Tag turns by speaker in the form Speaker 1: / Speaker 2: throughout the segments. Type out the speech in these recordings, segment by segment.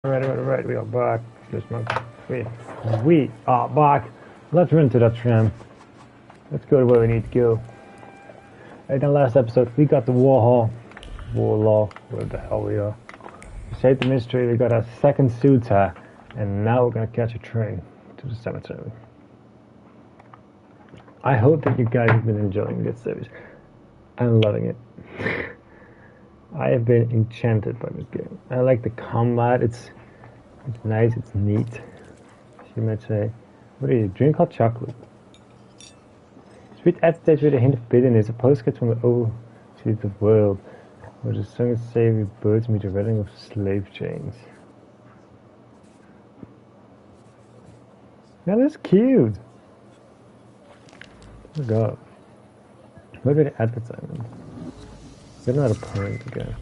Speaker 1: Alright, we are back. We are back. Let's run to that tram. Let's go to where we need to go. In the last episode, we got the Warlaw, where the hell we are. We saved the mystery, we got our second suitor, and now we're gonna catch a train to the cemetery. I hope that you guys have been enjoying this series. I'm loving it. I have been enchanted by this game. I like the combat, it's nice, it's neat. You might say, what do you drink hot chocolate? Sweet adds with a hint of bitterness, a postcard from the overseas of the world, where the song of savory birds meet the rattling of slave chains. Now that's cute! Oh god. Look at the advertisement. I don't know how to point again.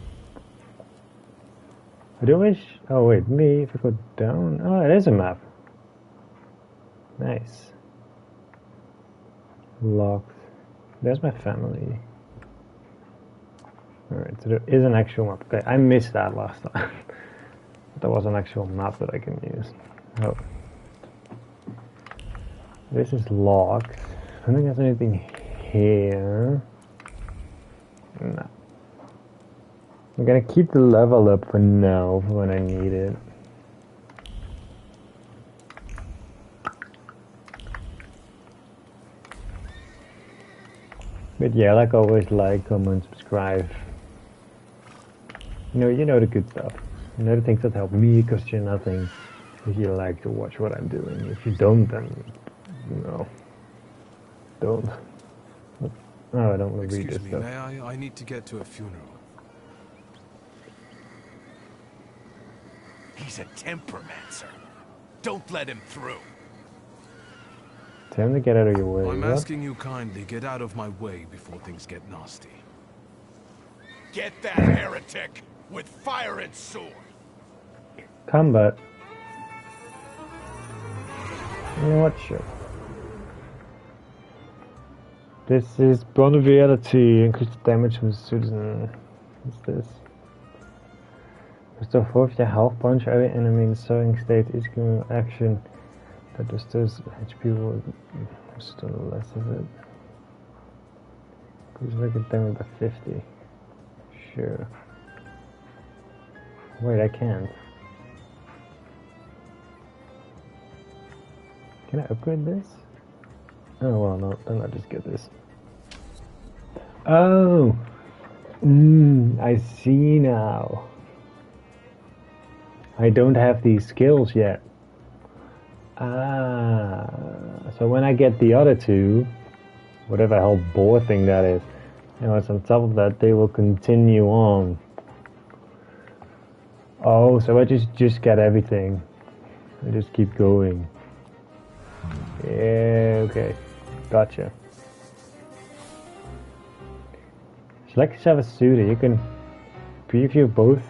Speaker 1: I do wish. Oh wait, me, if I go down. Oh, it is a map. Nice. Locked. There's my family. Alright, so there is an actual map. Okay, I missed that last time. There was an actual map that I can use. Oh. This is locked. I don't think there's anything here. No. I'm gonna keep the level up for now, for when I need it. But yeah, like always, like, comment, subscribe. You know the good stuff. You know the things that help me, cost you nothing. If you like to watch what I'm doing. If you don't, then, don't. Oh, I don't want to read this stuff.
Speaker 2: May I need to get to a funeral.
Speaker 3: He's a tempermancer. Don't let him through.
Speaker 1: Tell him to get out of your way.
Speaker 2: I'm asking you kindly, get out of my way before things get nasty.
Speaker 3: Get that heretic with fire and sword.
Speaker 1: Combat. You know what, sure. This is bond of reality, increased damage from the citizen. What's this? Restore 4 of your health, punch every enemy in the suffering state, each given action that restores HP will restore less of it. Please make it damage by 50. Sure. Wait, I can't. Can I upgrade this? Oh well, no, then I'll just get this. Oh! I see now. I don't have these skills yet. Ah, so when I get the other two, whatever hell boar thing that is, it's on top of that, they will continue on. Oh, so I just get everything. I just keep going. Yeah, okay. Gotcha. Select yourself a suitor. You can preview both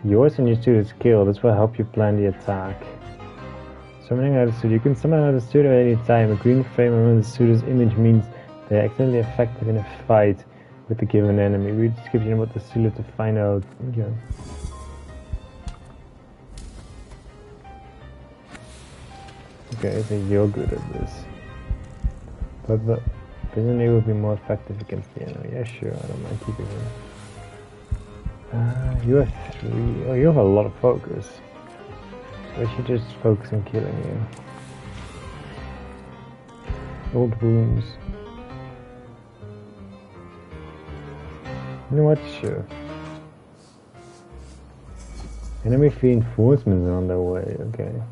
Speaker 1: yours and your suitor's skill. This will help you plan the attack. Summoning out a suitor. You can summon out a suitor at any time. A green frame around the suitor's image means they are accidentally effective in a fight with the given enemy. Read the description about the suitor to find out. Okay. Okay, so you're good at this. But the prisoner will be more effective against the enemy. Yeah, sure, I don't mind keeping him. You have 3. Oh, you have a lot of focus. I should just focus on killing you. Old wounds. You know what? Sure. Enemy reinforcements are on their way, okay.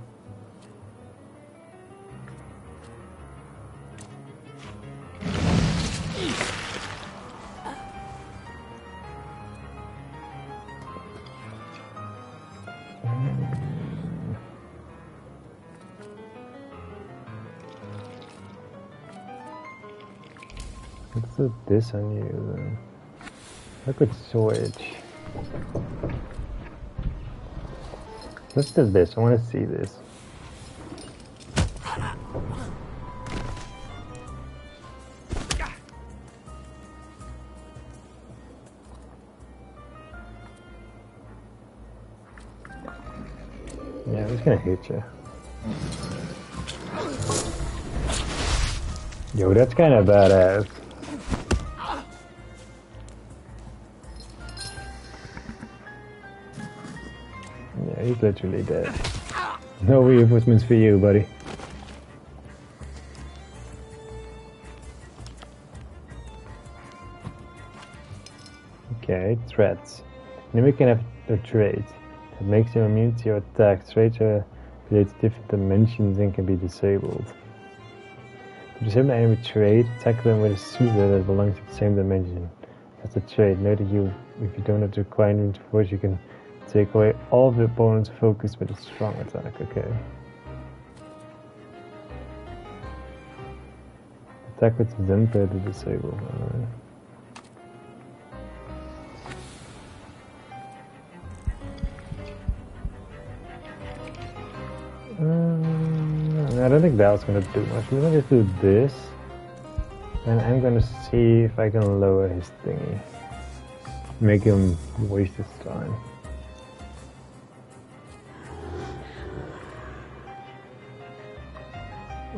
Speaker 1: Let's do this on you then. I could switch. Let's do this. I want to see this. Yeah, I'm just gonna hit you. Yo, that's kind of badass. Yeah, he's literally dead. No reinforcements for you, buddy. Okay, threats. Then we can have a trait that makes you immune to your attacks. Traits are related to different dimensions and can be disabled. To disable an enemy trait, attack them with a suitor that belongs to the same dimension. That's a trait. Note that if you don't have the requirement to force, you can take away all of the opponent's focus with a strong attack. Okay. Attack with Zenpa to disable. Alright. I don't think that was gonna do much. I'm gonna just do this, and I'm gonna see if I can lower his thingy. Make him waste his time.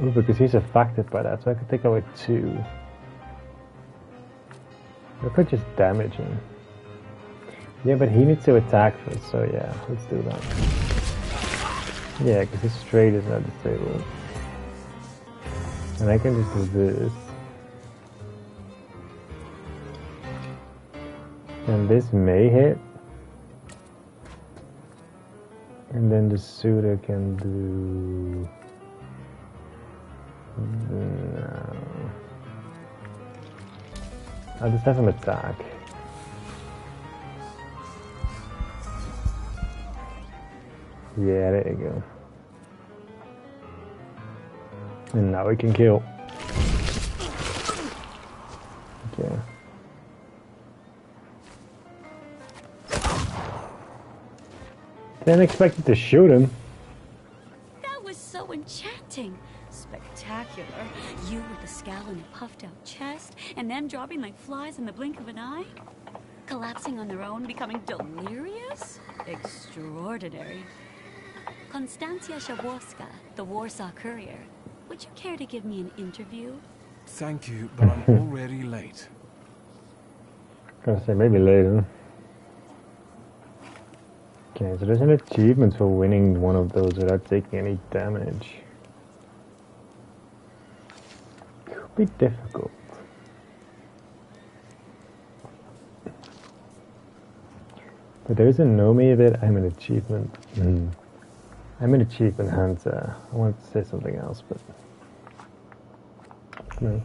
Speaker 1: Ooh, because he's affected by that, so I could take away 2. I could just damage him. Yeah, but he needs to attack first, so yeah, let's do that. Yeah, because his straight is not disabled. And I can just do this. And this may hit. And then the suitor can do... No. I'll just have him attack. Yeah, there you go. And now we can kill. Okay. Didn't expect it to shoot him.
Speaker 4: That was so enchanting. Spectacular. You with a scowl and a puffed out chest, and them dropping like flies in the blink of an eye. Collapsing on their own, becoming delirious? Extraordinary. Konstantia Shabowska, the Warsaw Courier. Would you care to give me an interview?
Speaker 2: Thank you, but I'm already late.
Speaker 1: Gonna say maybe later. Okay, so there's an achievement for winning one of those without taking any damage. Could be difficult. But there is a Nomi that I'm an achievement. I'm an achievement hunter. I wanted to say something else, but no.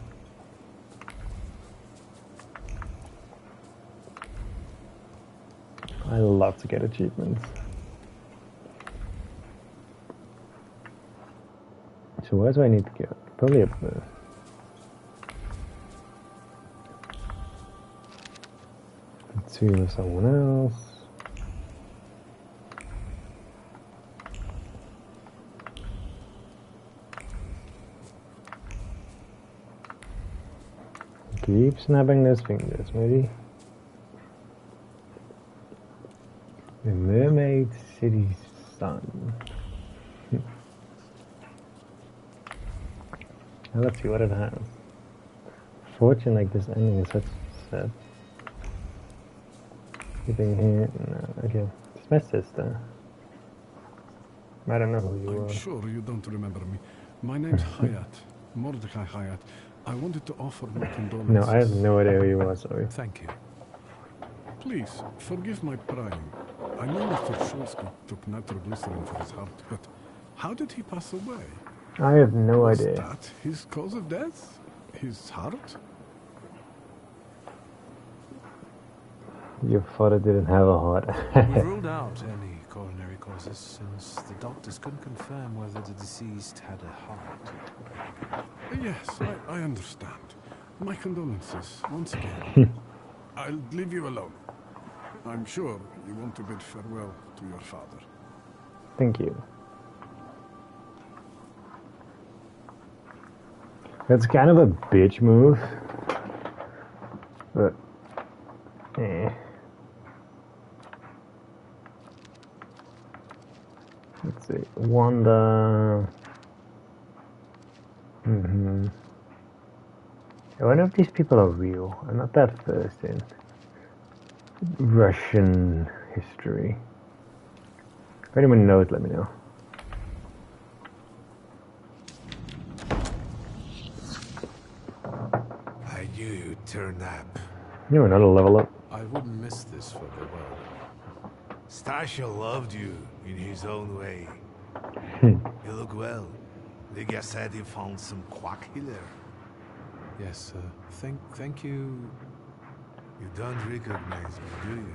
Speaker 1: I love to get achievements. So where do I need to go? Probably up there. Let's see with someone else. Keep snapping those fingers, maybe. The Mermaid City Sun. Now let's see what it has. Fortune like this ending is such sad. Anything here? No, okay. It's my sister. I don't know who you are.
Speaker 2: I'm sure you don't remember me. My name's Hayat. Mordecai Hayat. I wanted to offer my condolences.
Speaker 1: No, I have no idea who you are, sorry.
Speaker 2: Thank you. Please, forgive my prying. I know Mr. Shulsky took nitroglycerin for his heart, but how did he pass away?
Speaker 1: I have no
Speaker 2: Was
Speaker 1: idea.
Speaker 2: that his cause of death? His heart?
Speaker 1: Your father didn't have a heart.
Speaker 5: We ruled out any coronary causes since the doctors couldn't confirm whether the deceased had a heart.
Speaker 2: Yes, I understand. My condolences, once again. I'll leave you alone. I'm sure you want to bid farewell to your father.
Speaker 1: Thank you. That's kind of a bitch move. But, eh. Let's see. Wanda. I wonder if these people are real. I'm not that versed in Russian history. If anyone knows, let me know.
Speaker 5: I knew you'd turn up.
Speaker 1: You know, another level up.
Speaker 5: I wouldn't miss this for the world.
Speaker 6: Stasha loved you in his own way. You look well. Lygia said he found some quack healer.
Speaker 5: Yes, thank you.
Speaker 6: You don't recognize me, do you?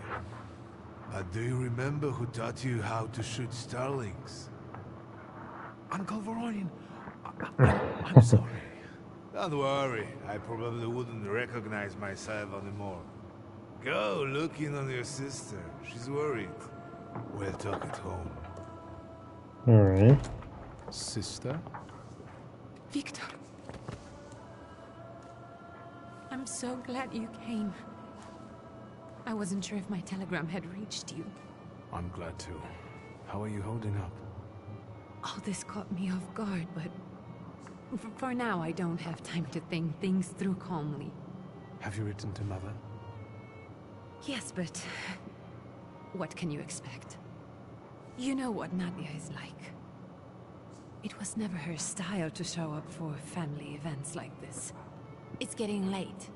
Speaker 6: But do you remember who taught you how to shoot starlings?
Speaker 5: Uncle Voronin, I'm sorry.
Speaker 6: Don't worry, I probably wouldn't recognize myself anymore. Go looking on your sister. She's worried. We'll talk at home.
Speaker 1: Alright.
Speaker 5: Sister?
Speaker 7: Victor. I'm so glad you came. I wasn't sure if my telegram had reached you.
Speaker 5: I'm glad to. How are you holding up?
Speaker 7: All this caught me off guard, but for now I don't have time to think things through calmly.
Speaker 5: Have you written to Mother?
Speaker 7: Yes, but what can you expect? You know what Nadia is like. It was never her style to show up for family events like this. It's getting late,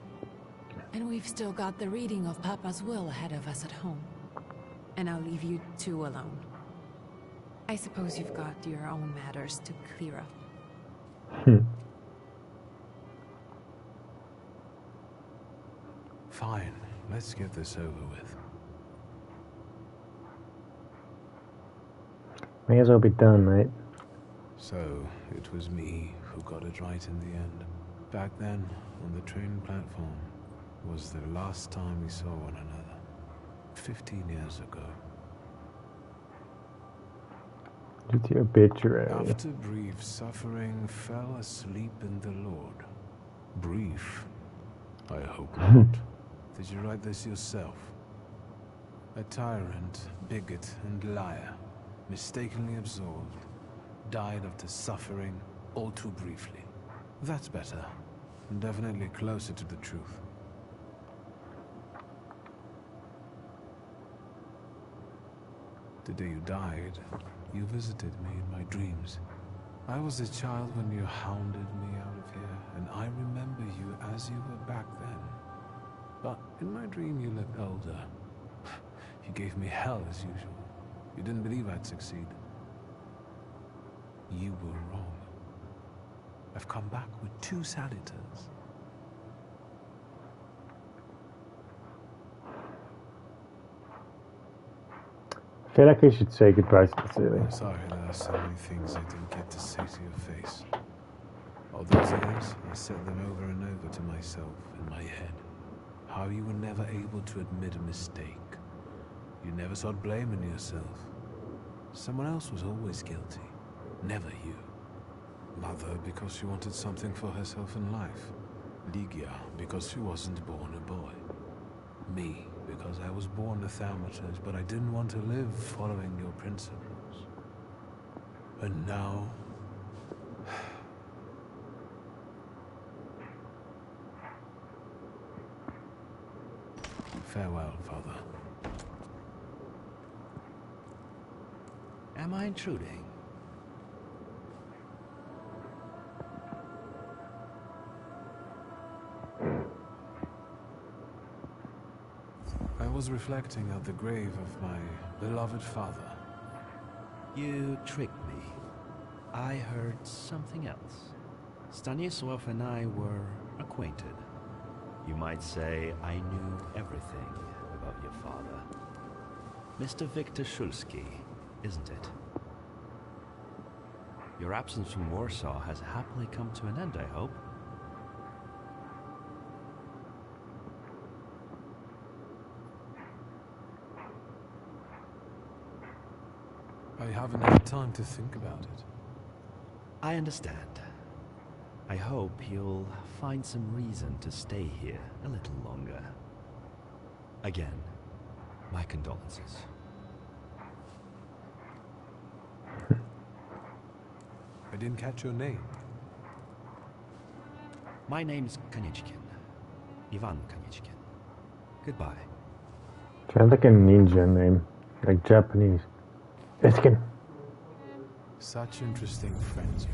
Speaker 7: and we've still got the reading of Papa's will ahead of us at home. And I'll leave you two alone. I suppose you've got your own matters to clear up.
Speaker 5: Fine, let's get this over with.
Speaker 1: May as well be done, right?
Speaker 5: So, it was me who got it right in the end. Back then, on the train platform, was the last time we saw one another. 15 years ago.
Speaker 1: Due to obituary.
Speaker 5: After brief suffering, fell asleep in the Lord. Brief? I hope not. Did you write this yourself? A tyrant, bigot, and liar, mistakenly absolved, died after suffering all too briefly. That's better. Definitely closer to the truth. The day you died, you visited me in my dreams. I was a child when you hounded me out of here, and I remember you as you were back then. But in my dream you looked older. You gave me hell as usual. You didn't believe I'd succeed. You were wrong. I've come back with 2 salutors.
Speaker 1: I feel like we should say goodbye to the ceiling.
Speaker 5: I'm sorry there are so many things I didn't get to say to your face. All those years, I said them over and over to myself in my head. How you were never able to admit a mistake. You never sought blame in yourself. Someone else was always guilty, never you. Mother because she wanted something for herself in life. Lygia because she wasn't born a boy. Me because I was born a thaumaturge, but I didn't want to live following your principles. And now... Farewell, Father.
Speaker 8: Am I intruding?
Speaker 5: I was reflecting at the grave of my beloved father.
Speaker 8: You tricked me. I heard something else. Stanisław and I were acquainted. You might say I knew everything about your father. Mr. Victor Szulski, isn't it? Your absence from Warsaw has happily come to an end, I hope.
Speaker 5: I haven't had time to think about it.
Speaker 8: I understand. I hope you'll find some reason to stay here a little longer. Again, my condolences.
Speaker 5: I didn't catch your name.
Speaker 8: My name's Kanichkin. Ivan Kanichkin. Goodbye.
Speaker 1: Sounds like a ninja name, like Japanese. Iskin.
Speaker 5: Such interesting friends you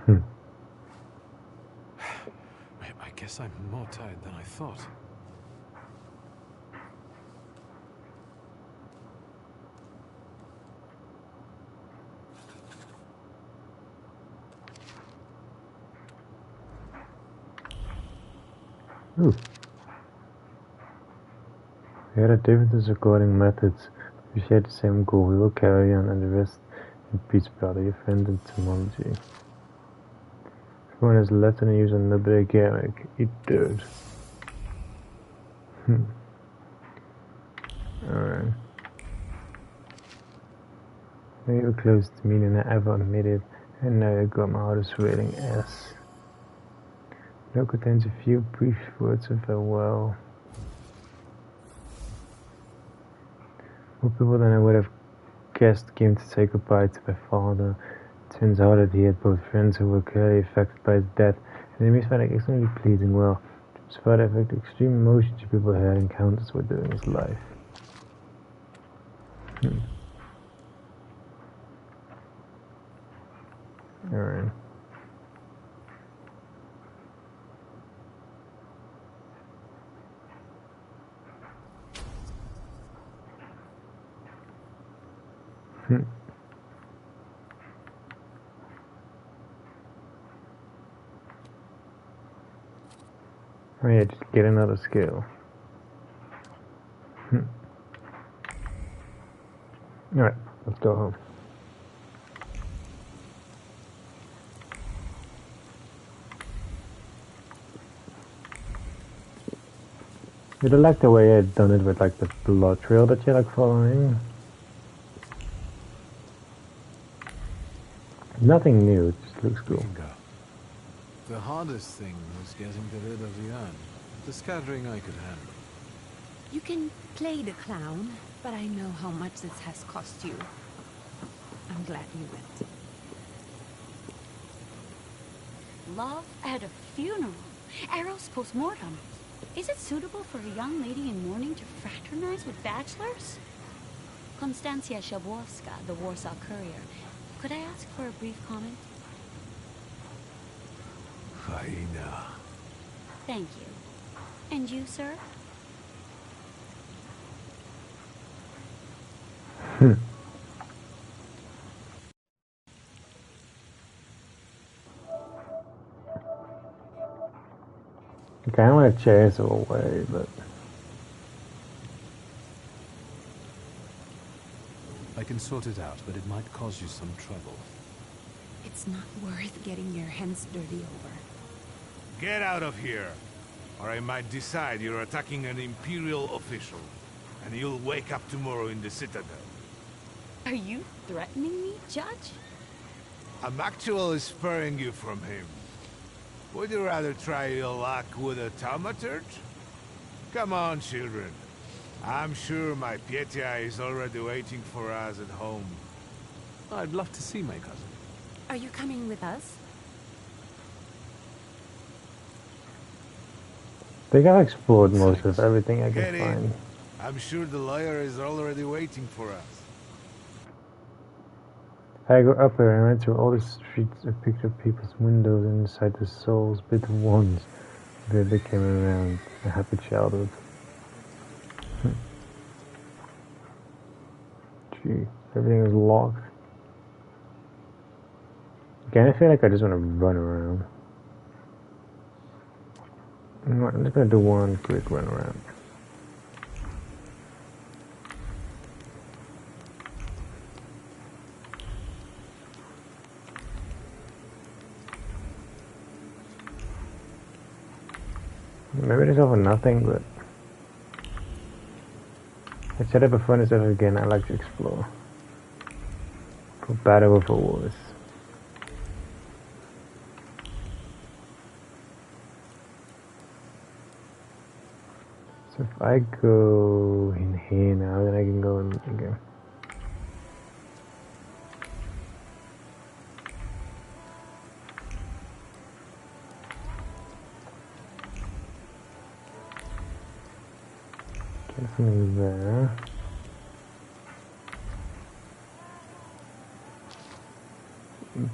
Speaker 5: had. I guess I'm more tired than I thought.
Speaker 1: Ooh. We had differences regarding methods. We shared the same goal. We will carry on and the rest in peace, brother. Your friend in Thaumaturge. Everyone has left and use another Garrick. Eat dirt. Alright. Maybe we're close to meaning I ever admitted, and now I got my hardest railing ass. It contains a few brief words of farewell. More people than I would have guessed came to say goodbye to my father. It turns out that he had both friends who were clearly affected by his death, and enemies found it extremely pleasing. Well, despite the extreme emotions people had encounters with during his life. Alright. Oh yeah, just get another skill. Alright, let's go home. I don't like the way I've done it with like the blood trail that you're like following. Nothing new, it just looks cool.
Speaker 5: The hardest thing was getting rid of the urn. The scattering I could handle.
Speaker 7: You can play the clown, but I know how much this has cost you. I'm glad you went.
Speaker 4: Love at a funeral. Arrows post-mortem. Is it suitable for a young lady in mourning to fraternize with bachelors? Konstantia Shabowska, the Warsaw Courier. Could I ask for a brief comment?
Speaker 6: Hyena.
Speaker 4: Thank you. And you, sir?
Speaker 1: I kinda want to chase it away, but
Speaker 5: I can sort it out, but it might cause you some trouble.
Speaker 7: It's not worth getting your hands dirty over.
Speaker 6: Get out of here, or I might decide you're attacking an Imperial official, and you'll wake up tomorrow in the Citadel.
Speaker 4: Are you threatening me, Judge?
Speaker 6: I'm actually sparing you from him. Would you rather try your luck with a thaumaturge? Come on, children. I'm sure my Pietia is already waiting for us at home.
Speaker 5: I'd love to see my cousin.
Speaker 7: Are you coming with us?
Speaker 1: I think I've explored most of everything I
Speaker 6: Get
Speaker 1: can
Speaker 6: in.
Speaker 1: find.
Speaker 6: I'm sure the lawyer is already waiting for us.
Speaker 1: I go up there and went through all the streets and picked up people's windows and inside the souls, bit of ones. Then they came around. A happy childhood. Gee, everything is locked. Again, I feel like I just want to run around. I'm just gonna do one quick run around. Maybe it's all for nothing, but I said it before and I said it again, I like to explore. For better or for worse. So if I go in here now, then I can go in again. Get something there.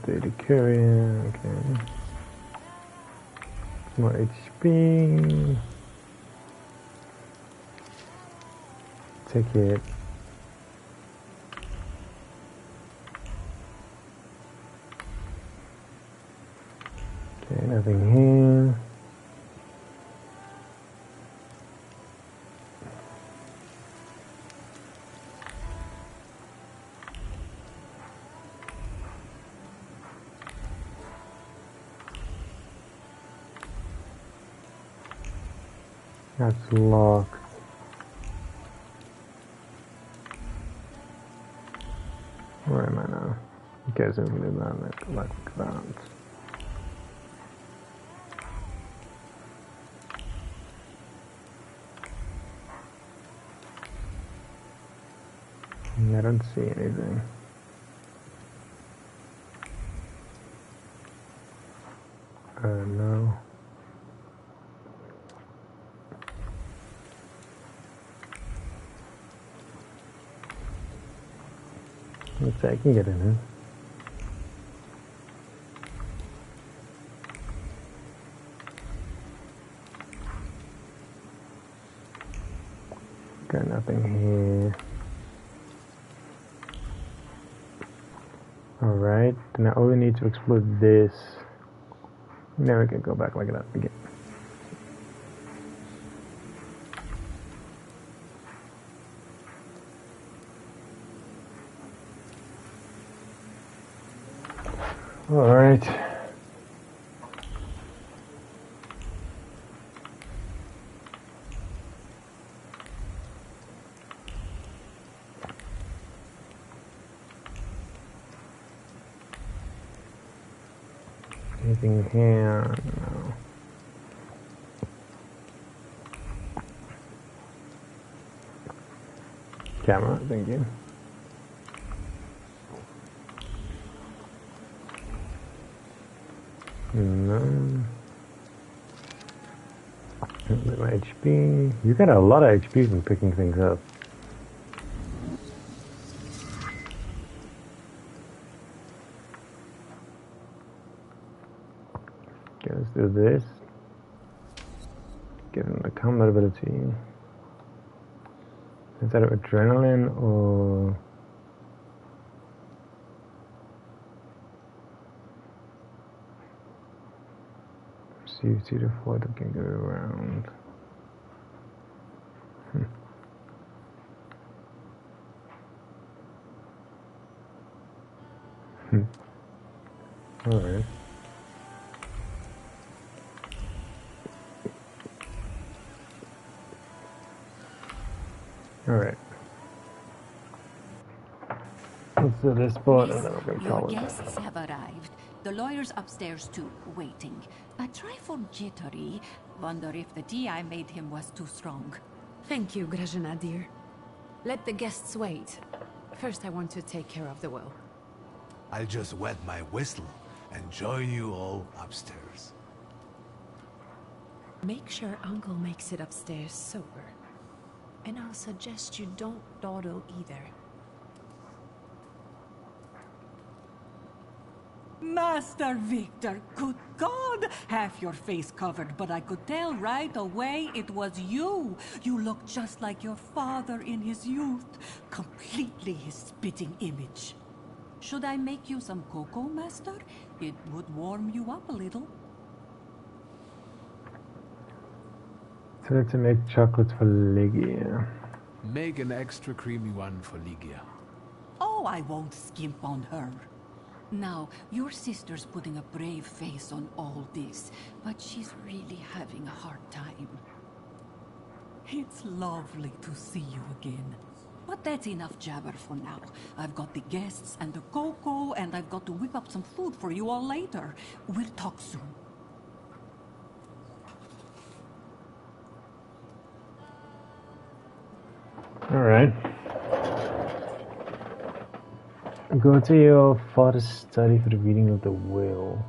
Speaker 1: Data carrier, okay. More HP. Take it. Okay, nothing here. That's locked. Where am I now? Okay, so we can do that like that. I don't see anything. No. Let's see, I can get in here. Got nothing here. Alright, now all we need to explode this. Now we can go back like that again. Alright. Anything here? No. Camera, thank you. No. My HP. You got a lot of HP from picking things up. Okay, let's do this. Give him the combat ability. Is that adrenaline or... See the four that can go around. Alright. Alright. Let's do this part and then we're going to call
Speaker 9: Your
Speaker 1: it.
Speaker 9: guests have arrived. The lawyer's upstairs too, waiting. A trifle jittery. Wonder if the tea I made him was too strong.
Speaker 7: Thank you, Grajana dear. Let the guests wait. First I want to take care of the will.
Speaker 6: I'll just wet my whistle and join you all upstairs.
Speaker 7: Make sure Uncle makes it upstairs sober. And I'll suggest you don't dawdle either.
Speaker 10: Master Victor, good God! Half your face covered, but I could tell right away it was you. You look just like your father in his youth. Completely his spitting image. Should I make you some cocoa, Master? It would warm you up a little.
Speaker 1: So to make chocolates for Lygia.
Speaker 5: Make an extra creamy one for Lygia.
Speaker 10: Oh, I won't skimp on her.
Speaker 9: Now, your sister's putting a brave face on all this, but she's really having a hard time.
Speaker 10: It's lovely to see you again. But that's enough jabber for now. I've got the guests and the cocoa, and I've got to whip up some food for you all later. We'll talk soon.
Speaker 1: Alright. Go to your father's study for the reading of the will.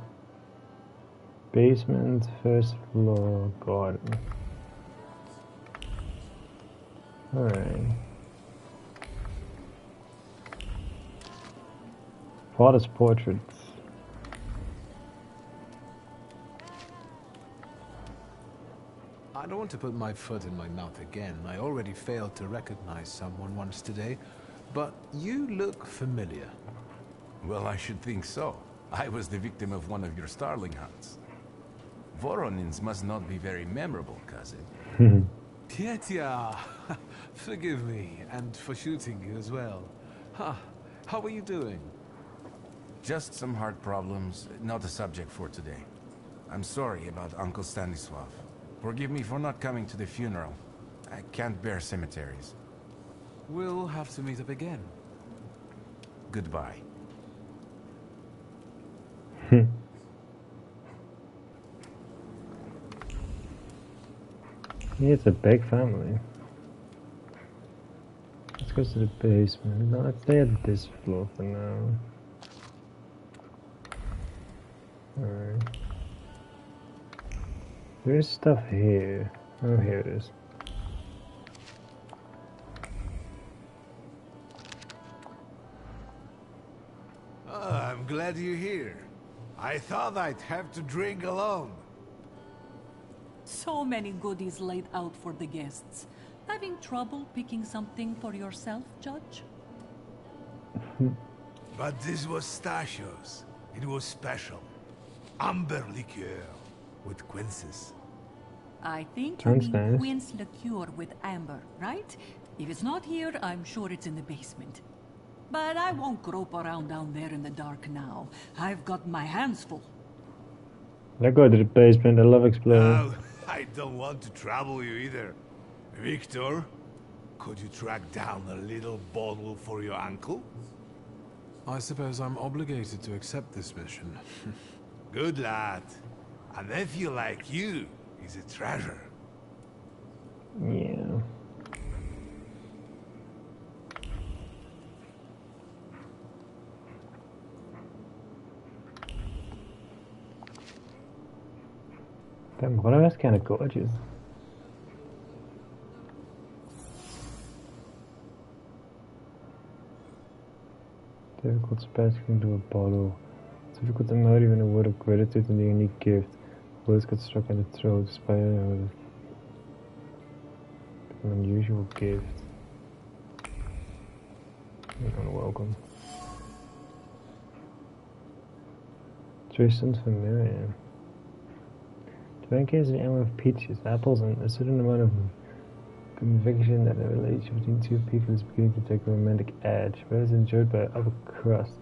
Speaker 1: Basement, first floor, garden. Alright. Father's portrait.
Speaker 5: I don't want to put my foot in my mouth again. I already failed to recognize someone once today, but you look familiar.
Speaker 3: Well, I should think so. I was the victim of one of your starling hunts. Voronins must not be very memorable, cousin.
Speaker 5: Petya! Forgive me, and for shooting you as well. How are you doing?
Speaker 3: Just some heart problems, not a subject for today. I'm sorry about Uncle Stanislav. Forgive me for not coming to the funeral. I can't bear cemeteries.
Speaker 5: We'll have to meet up again.
Speaker 3: Goodbye.
Speaker 1: It's a big family. Let's go to the basement. No, let's stay at this floor for now. Alright. There's stuff here. Oh, here it is.
Speaker 6: Oh, I'm glad you're here. I thought I'd have to drink alone.
Speaker 10: So many goodies laid out for the guests. Having trouble picking something for yourself, Judge?
Speaker 6: But this was Stashio's. It was special. Amber liqueur with quinces.
Speaker 10: I think you
Speaker 1: Sounds
Speaker 10: mean
Speaker 1: nice.
Speaker 10: quince liqueur with amber, right? If it's not here, I'm sure it's in the basement. But I won't grope around down there in the dark now. I've got my hands full.
Speaker 1: Let's go to the basement. I love exploring.
Speaker 6: Oh, I don't want to trouble you either. Victor, could you track down a little bottle for your uncle?
Speaker 5: I suppose I'm obligated to accept this mission.
Speaker 6: Good lad. A nephew like you is a treasure.
Speaker 1: Yeah. Damn, one of us kind of gorgeous. Difficult spastic into a bottle. It's difficult to not even a word of gratitude and a unique gift. Words got struck in the throat, despite an unusual gift. You're unwelcome. Tristan's familiar. Divine case is an animal of peaches, apples, and a certain amount of conviction that the relationship between two people is beginning to take a romantic edge, but is enjoyed by upper crust,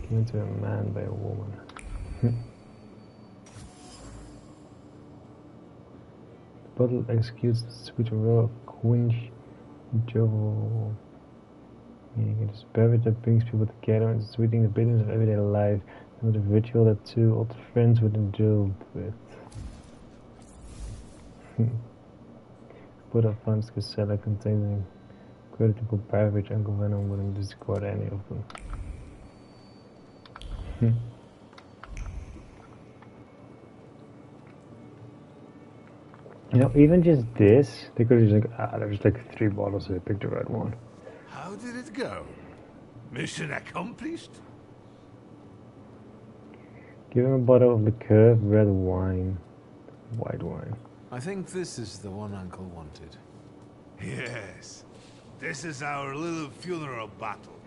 Speaker 1: given to a man by a woman. The bottle executes the sweet aroma of quench jovial. Meaning it is a beverage that brings people together and sweetening the bitterness of everyday life, and with a ritual that two old friends would indulge with. Put up funds Casella containing creditable beverage, Uncle Venom wouldn't discard any of them. You know, even just this, they could have just like, there's like 3 bottles, so they picked the right one.
Speaker 6: How did it go? Mission accomplished?
Speaker 1: Give him a bottle of liqueur, red wine, white wine.
Speaker 5: I think this is the one Uncle wanted.
Speaker 6: Yes. This is our little funeral battle.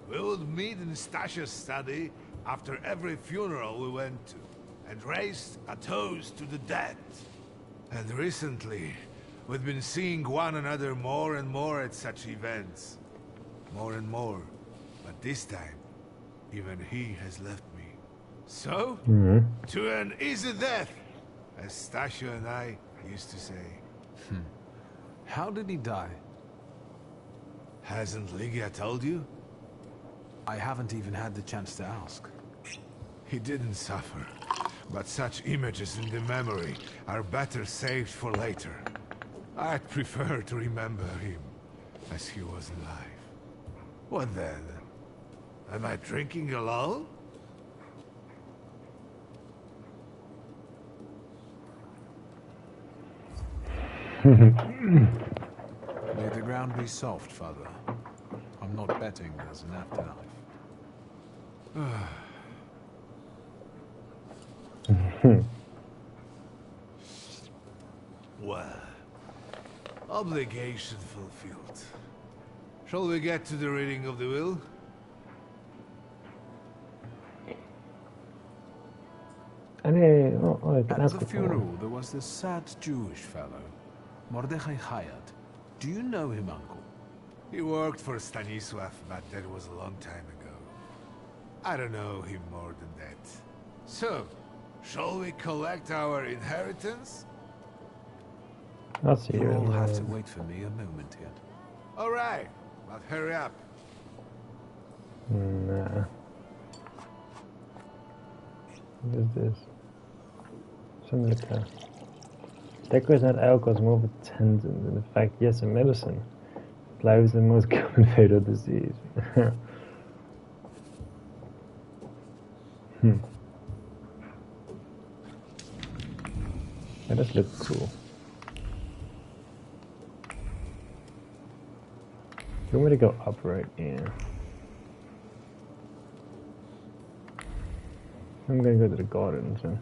Speaker 6: We would meet in Stasha's study after every funeral we went to, and raise a toast to the dead. And recently, we've been seeing one another more and more at such events. More and more. But this time, even he has left me. So, to an easy death, as Stasha and I used to say.
Speaker 5: How did he die?
Speaker 6: Hasn't Lygia told you?
Speaker 5: I haven't even had the chance to ask.
Speaker 6: He didn't suffer, but such images in the memory are better saved for later. I'd prefer to remember him. as he was alive. What then? Am I drinking alone?
Speaker 5: May the ground be soft, Father. I'm not betting there's an afterlife.
Speaker 6: Well, obligation fulfilled. Shall we get to the reading of the will?
Speaker 1: I can
Speaker 5: At
Speaker 1: ask
Speaker 5: the
Speaker 1: a
Speaker 5: funeral, there was this sad Jewish fellow, Mordechai Hayat. Do you know him, Uncle?
Speaker 6: He worked for Stanisław, but that was a long time ago. I don't know him more than that. So, shall we collect our inheritance?
Speaker 1: I'll see you.
Speaker 5: You'll have to wait for me a moment yet.
Speaker 6: All right, but hurry up.
Speaker 1: Nah. What is this? Some liquor. Deco is not alcohol, it's more of a tendon. And in fact, yes, a medicine. Life is the most common fatal disease. That does look cool. You want me to go up, right? Yeah. I'm gonna go to the garden, so.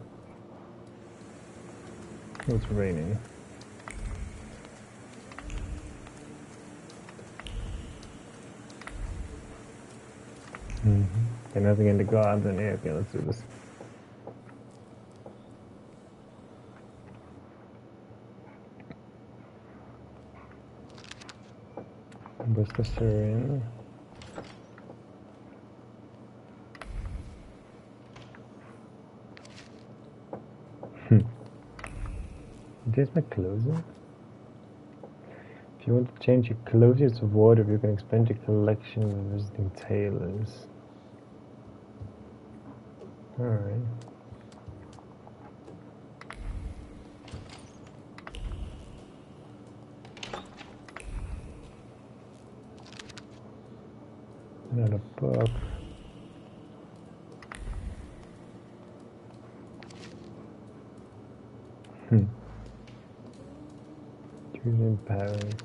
Speaker 1: Oh, it's raining. Okay, nothing in the garden. Yeah, okay, let's do this. What's the syringe? There's my clothes in? If you want to change your clothes to wardrobe, you can expand your collection of visiting tailors. Alright. Another book. Choosing parents.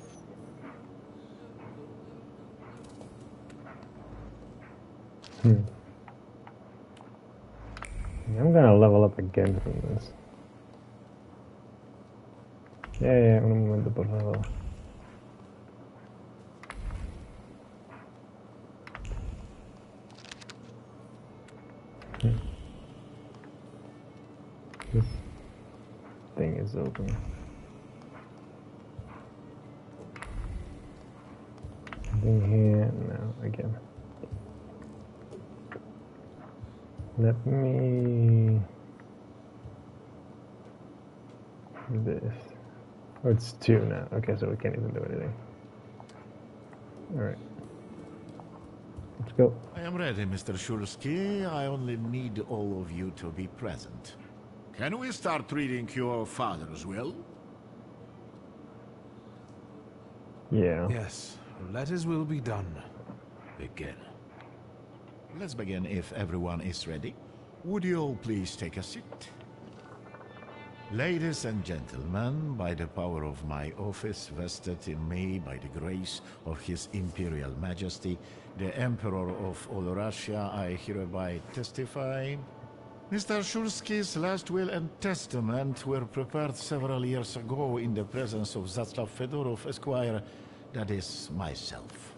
Speaker 1: I'm gonna level up again from this. Yeah, un momento, por favor. This thing is open. Something here, no, again. Let me... this. Oh, it's 2 now. Okay, so we can't even do anything. Alright. Let's go.
Speaker 11: I am ready, Mr. Shulsky. I only need all of you to be present. Can we start reading your father's will?
Speaker 1: Yeah.
Speaker 5: Yes, let his will be done. Begin.
Speaker 11: Let's begin if everyone is ready. Would you all please take a seat? Ladies and gentlemen, by the power of my office vested in me by the grace of His Imperial Majesty, the Emperor of all Russia, I hereby testify. Mr. Shulsky's last will and testament were prepared several years ago in the presence of Zaclav Fedorov, Esquire, that is, myself.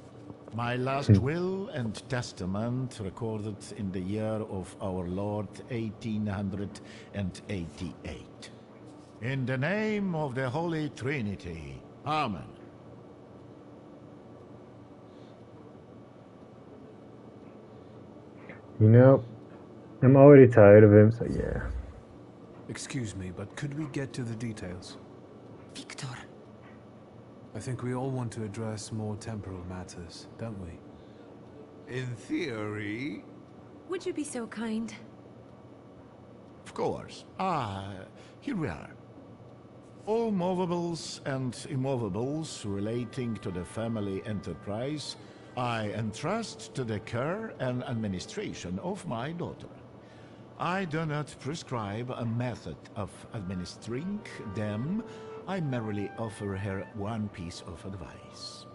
Speaker 11: My last will and testament recorded in the year of our Lord 1888. In the name of the Holy Trinity. Amen.
Speaker 1: You know, I'm already tired of him, so yeah.
Speaker 5: Excuse me, but could we get to the details?
Speaker 7: Victor.
Speaker 5: I think we all want to address more temporal matters, don't we?
Speaker 6: In theory...
Speaker 7: Would you be so kind?
Speaker 11: Of course. Here we are. All movables and immovables relating to the family enterprise I entrust to the care and administration of my daughter. I do not prescribe a method of administering them. I merely offer her one piece of advice.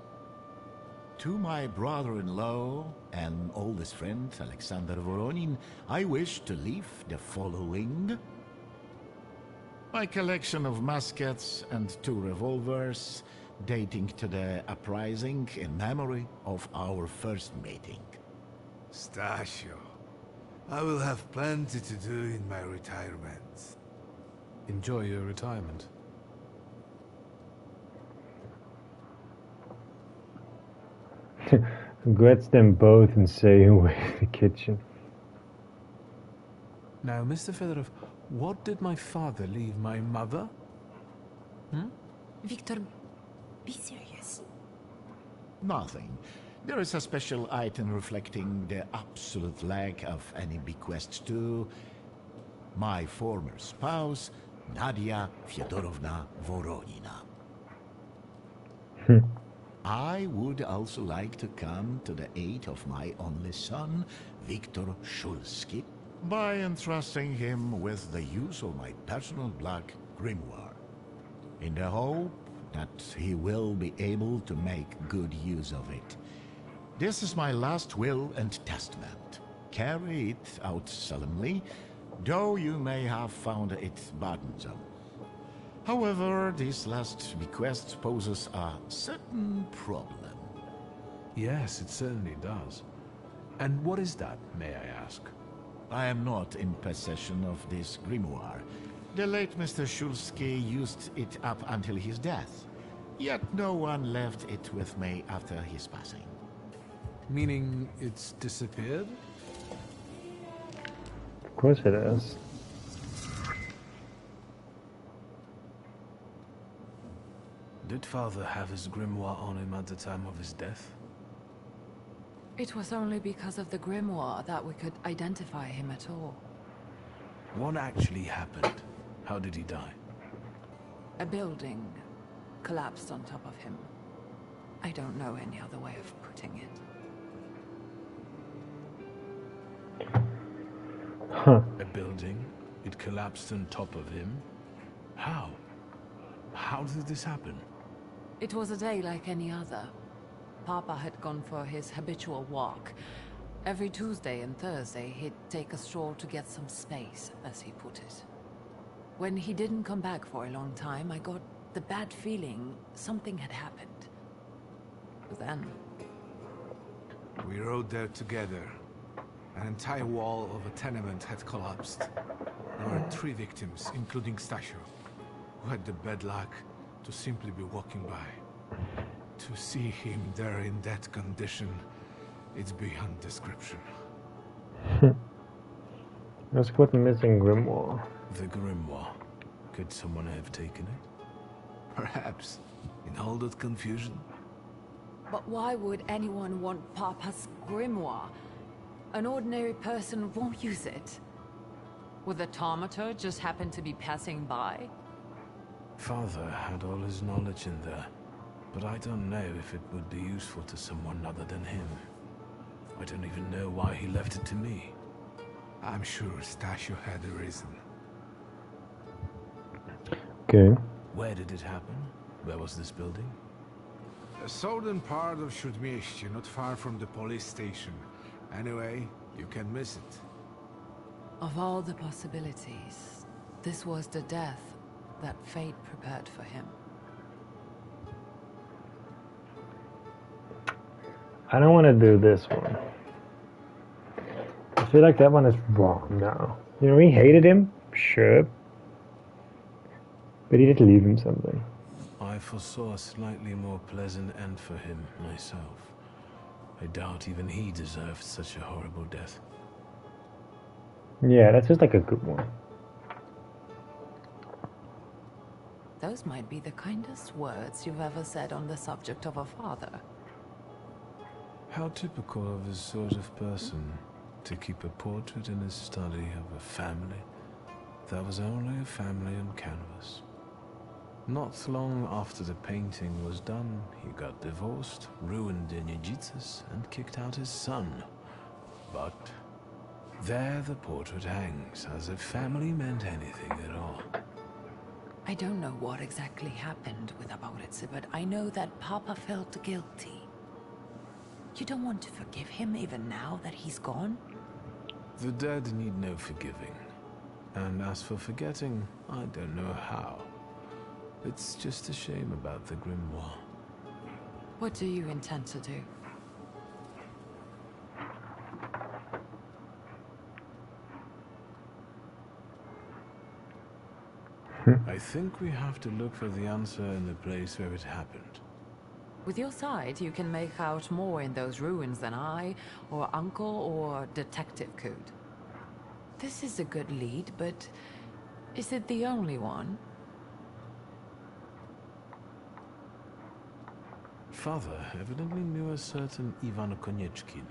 Speaker 11: To my brother-in-law and oldest friend, Alexander Voronin, I wish to leave the following. My collection of muskets and 2 revolvers, dating to the uprising in memory of our first meeting.
Speaker 6: Stasio, I will have plenty to do in my retirement.
Speaker 5: Enjoy your retirement.
Speaker 1: Grets them both and say away the kitchen.
Speaker 5: Now, Mr. Fedorov, what did my father leave my mother?
Speaker 7: Victor, be serious.
Speaker 11: Nothing. There is a special item reflecting the absolute lack of any bequest to my former spouse, Nadia Fyodorovna Voronina. I would also like to come to the aid of my only son, Viktor Shulsky, by entrusting him with the use of my personal black grimoire, in the hope that he will be able to make good use of it. This is my last will and testament. Carry it out solemnly, though you may have found it burdensome. However, this last bequest poses a certain problem.
Speaker 5: Yes, it certainly does. And what is that, may I ask?
Speaker 11: I am not in possession of this grimoire. The late Mr. Shulsky used it up until his death. Yet no one left it with me after his passing.
Speaker 5: Meaning it's disappeared?
Speaker 1: Of course it is.
Speaker 5: Did father have his grimoire on him at the time of his death?
Speaker 7: It was only because of the grimoire that we could identify him at all.
Speaker 5: What actually happened? How did he die?
Speaker 7: A building collapsed on top of him. I don't know any other way of putting it.
Speaker 1: Huh.
Speaker 5: A building? It collapsed on top of him? How? How did this happen?
Speaker 7: It was a day like any other. Papa had gone for his habitual walk. Every Tuesday and Thursday, he'd take a stroll to get some space, as he put it. When he didn't come back for a long time, I got the bad feeling something had happened. Then...
Speaker 6: We rode there together. An entire wall of a tenement had collapsed. There were 3 victims, including Stasio, who had the bad luck to simply be walking by. To see him there in that condition, it's beyond description.
Speaker 1: Let's put the missing grimoire.
Speaker 5: The grimoire. Could someone have taken it?
Speaker 6: Perhaps. In all that confusion?
Speaker 7: But why would anyone want Papa's grimoire? An ordinary person won't use it. Would the Thaumaturge just happen to be passing by?
Speaker 5: Father had all his knowledge in there, but I don't know if it would be useful to someone other than him. I don't even know why he left it to me.
Speaker 6: I'm sure Stasio had a reason.
Speaker 1: Okay.
Speaker 5: Where did it happen? Where was this building?
Speaker 6: The southern part of Śródmieście, not far from the police station. Anyway, you can miss it.
Speaker 7: Of all the possibilities, this was the death that fate prepared for him.
Speaker 1: I don't want to do this one. I feel like that one is wrong now. You know, he hated him, sure. But he did leave him something.
Speaker 5: I foresaw a slightly more pleasant end for him myself. I doubt even he deserved such a horrible death.
Speaker 1: Yeah, that's just like a good one.
Speaker 7: Those might be the kindest words you've ever said on the subject of a father.
Speaker 5: How typical of his sort of person to keep a portrait in his study of a family that was only a family on canvas. Not long after the painting was done, he got divorced, ruined Enigitsus, and kicked out his son. But there the portrait hangs, as if family meant anything at all.
Speaker 7: I don't know what exactly happened with Aboritse, but I know that Papa felt guilty. You don't want to forgive him even now that he's gone?
Speaker 5: The dead need no forgiving. And as for forgetting, I don't know how. It's just a shame about the grimoire.
Speaker 7: What do you intend to do?
Speaker 5: I think we have to look for the answer in the place where it happened.
Speaker 7: With your sight, you can make out more in those ruins than I, or Uncle, or Detective could. This is a good lead, but is it the only one?
Speaker 5: Father evidently knew a certain Ivan Konieczkin.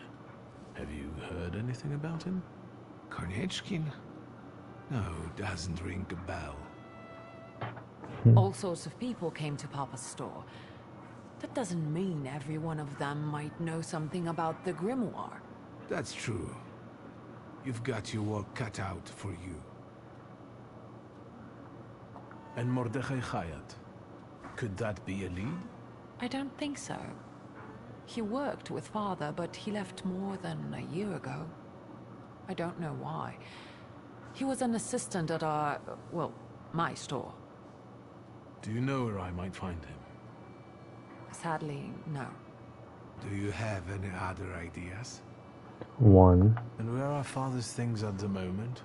Speaker 5: Have you heard anything about him?
Speaker 6: Konieczkin? No, doesn't ring a bell.
Speaker 7: All sorts of people came to Papa's store. That doesn't mean every one of them might know something about the grimoire.
Speaker 6: That's true. You've got your work cut out for you.
Speaker 5: And Mordechai Chayat. Could that be a lead?
Speaker 7: I don't think so. He worked with Father, but he left more than a year ago. I don't know why. He was an assistant at our, well, my store.
Speaker 5: Do you know where I might find him?
Speaker 7: Sadly, no.
Speaker 6: Do you have any other ideas?
Speaker 1: One.
Speaker 5: And where are Father's things at the moment?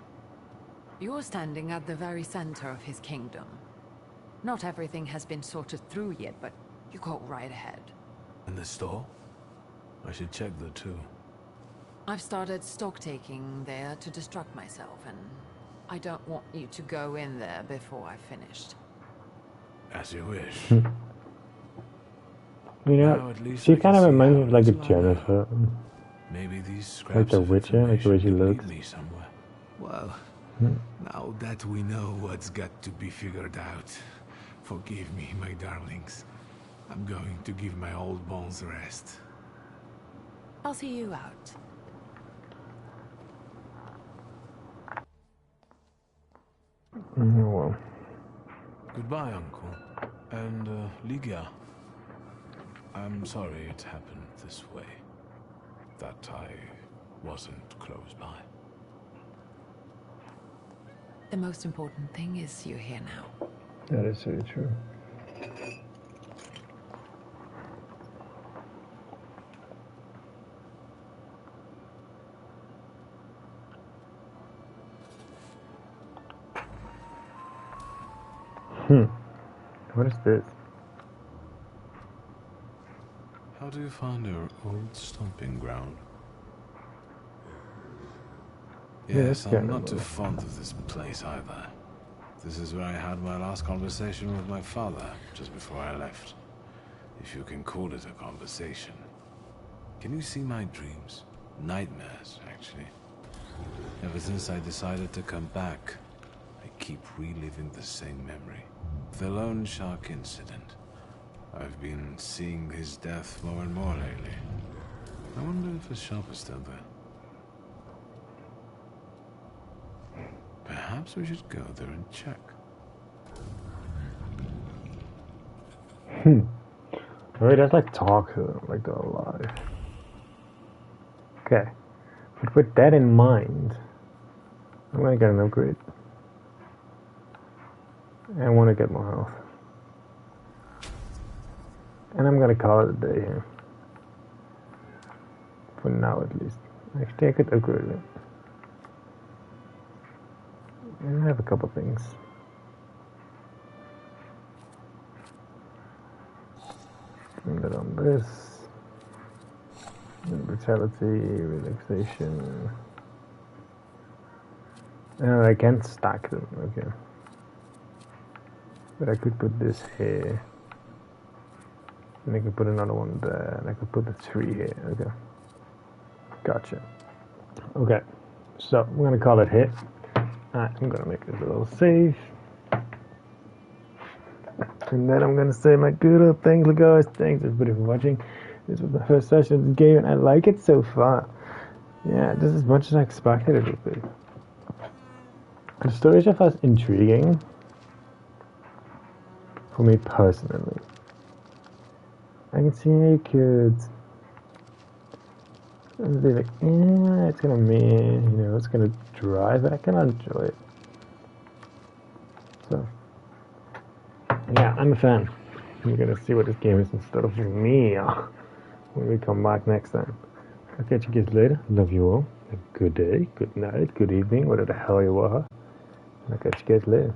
Speaker 7: You're standing at the very center of his kingdom. Not everything has been sorted through yet, but you go right ahead.
Speaker 5: In the store? I should check there too.
Speaker 7: I've started stock-taking there to distract myself, and I don't want you to go in there before I've finished.
Speaker 5: As you wish.
Speaker 1: You know,
Speaker 5: Now, at least
Speaker 1: she
Speaker 5: I
Speaker 1: kind
Speaker 5: can
Speaker 1: of
Speaker 5: see
Speaker 1: reminds me
Speaker 5: how
Speaker 1: of like a
Speaker 5: it's lined up.
Speaker 1: Jennifer.
Speaker 5: Maybe these scraps
Speaker 1: Like the
Speaker 5: of
Speaker 1: Witcher, like the way she
Speaker 5: information could
Speaker 1: looks.
Speaker 5: lead me somewhere.
Speaker 6: Well, now that we know what's got to be figured out, forgive me, my darlings. I'm going to give my old bones a rest.
Speaker 7: I'll see you out.
Speaker 1: Well,
Speaker 5: Goodbye, Uncle. And, Ligia. I'm sorry it happened this way. That I wasn't close by.
Speaker 7: The most important thing is you're here now.
Speaker 1: that is very true. What is this?
Speaker 5: How do you find your old stomping ground?
Speaker 1: Yeah,
Speaker 5: Yes,
Speaker 1: that's
Speaker 5: I'm
Speaker 1: kind
Speaker 5: not
Speaker 1: of
Speaker 5: too
Speaker 1: a-
Speaker 5: fond of this place either. This is where I had my last conversation with my father, just before I left. If you can call it a conversation. Can you see my dreams? Nightmares, actually. Ever since I decided to come back, I keep reliving the same memory. The loan shark incident. I've been seeing his death more and more lately. I wonder if his shop is still there. Perhaps we should go there and check.
Speaker 1: Oh, it does like talk to them, like they're alive. Okay. But with that in mind, I'm gonna get an upgrade. I want to get more health. And I'm gonna call it a day here. For now at least. Actually I could upgrade it. And I have a couple things. And then on this. And brutality, relaxation. I can't stack them, okay. But I could put this here. And I could put another one there. And I could put the 3 here, okay. Gotcha. Okay, so I'm gonna call it hit. I'm gonna make this a little save. And then I'm gonna say my good old thanks, guys. Thanks everybody for watching. This was the first session of the game, and I like it so far. Yeah, just as much as I expected it would be. The story so far is intriguing for me personally. I can see how you could be like, yeah, it's gonna mean, you know, it's gonna drive, but I can enjoy it. So, yeah, I'm a fan. We're gonna see what this game is in store for me when we come back next time. I'll catch you guys later. Love you all. Have a good day, good night, good evening, whatever the hell you are. And I'll catch you guys later.